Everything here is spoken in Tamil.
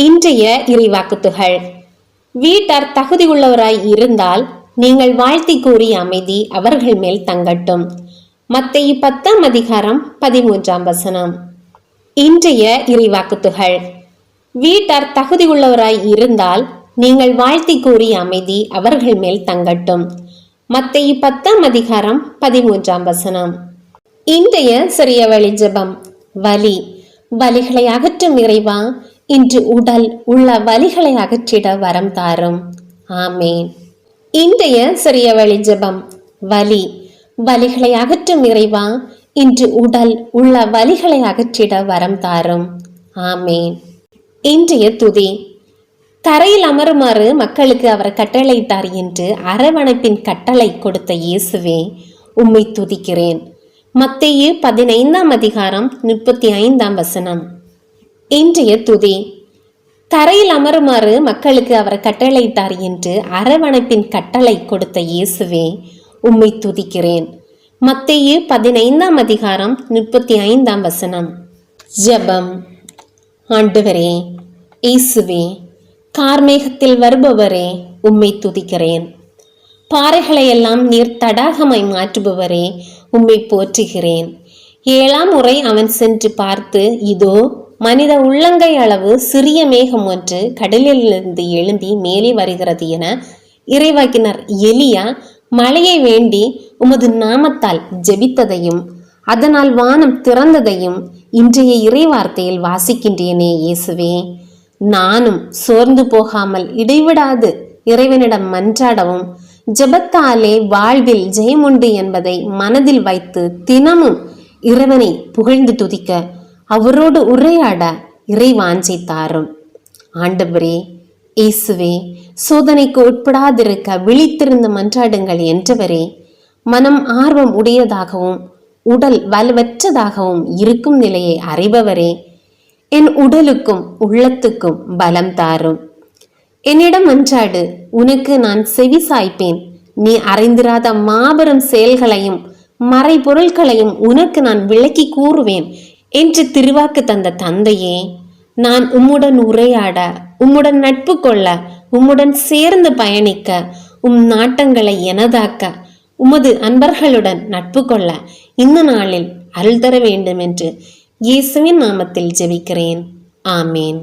இன்றைய இறைவாக்குத்துகள். வீட்டார் தகுதியுள்ளவராய் இருந்தால் நீங்கள் வாழ்த்தி கூறிய அமைதி அவர்கள் மேல் தங்கட்டும். மத்தேயு 10:13. இன்றைய இறைவாக்குத்துகள். வீட்டார் தகுதியுள்ளவராய் இருந்தால் நீங்கள் வாழ்த்தி கூறிய அமைதி அவர்கள் மேல் தங்கட்டும். மத்தேயு 10:13. இன்றைய சிறிய வழி ஜெபம். வலிகளை அகற்றும் இறைவா, இன்று உடல் உள்ள வலிகளை அகற்றிட வரம் தாரும். ஆமேன். இன்றைய சிறிய வழி ஜெபம். வலிகளை அகற்றும் இறைவா, இன்று உடல் உள்ள வலிகளை அகற்றிட வரம் தாரும். ஆமேன். இன்றைய துதி. தரையில் அமருமாறு மக்களுக்கு அவர் கட்டளையிட்டார் என்று அரவணைப்பின் கட்டளை கொடுத்த இயேசுவே, உம்மை துதிக்கிறேன். மத்தேயு 15:35. இன்றைய துதி. தரையில் அமருமாறு மக்களுக்கு அவர் கட்டளையிட்டார் என்று அரவணைப்பின் கட்டளை கொடுத்த இயேசுவே, உம்மை துதிக்கிறேன். மத்தேயு 15:35. ஜெபம். ஆண்டவரே, இயேசுவே, கார்மேகத்தில் வருபவரே, உம்மை துதிக்கிறேன். பாறைகளையெல்லாம் நீர் தடாகமாய் மாற்றுபவரே, உம்மை போற்றுகிறேன். 7ஆம் முறை அவன் சென்று பார்த்து, இதோ மனித உள்ளங்கை அளவு சிறிய மேகம் ஒன்று கடலிலிருந்து எழும்பி மேலே வருகிறது என இறைவாக்கினர் எலியா மழையை வேண்டி உமது நாமத்தால் ஜெபித்ததையும் அதனால் வானம் திறந்ததையும் இன்றைய இறைவார்த்தையில் வாசிக்கின்றேனே இயேசுவே. நானும் சோர்ந்து போகாமல் இடைவிடாது இறைவனிடம் மன்றாடவும் ஜெபத்தாலே வாழ்வில் ஜெயமுண்டு என்பதை மனதில் வைத்து தினமும் இறைவனை புகழ்ந்து துதிக்க அவரோடு உரையாட இறைவாஞ்சை தாரும். ஆண்டவரே, இயேசுவே, சோதனைக்கு உட்படாதிருக்க விழித்திருந்து மன்றாடுங்கள் என்றவரே, மனம் ஆர்வம் உடையதாகவும் உடல் வலுவற்றதாகவும் இருக்கும் நிலையை அறிபவரே, என் உடலுக்கும் உள்ளத்துக்கும் பலம் தாரும். என்னிடம் மன்றாடு, உனக்கு நான் செவி சாய்ப்பேன். நீ அறிந்திராத மாபெரும் செயல்களையும் மறைபொருட்களையும் உனக்கு நான் விளக்கி கூறுவேன் என்று திருவாக்கு தந்த தந்தையே, நான் உம்முடன் உரையாட, உம்முடன் நட்பு கொள்ள, உம்முடன் சேர்ந்து பயணிக்க, நாட்டங்களை எனதாக்க, உமது அன்பர்களுடன் நட்பு கொள்ள இந்த நாளில் அருள் தர வேண்டும் என்று இயேசுவின் நாமத்தில் ஜெபிக்கிறேன். ஆமேன்.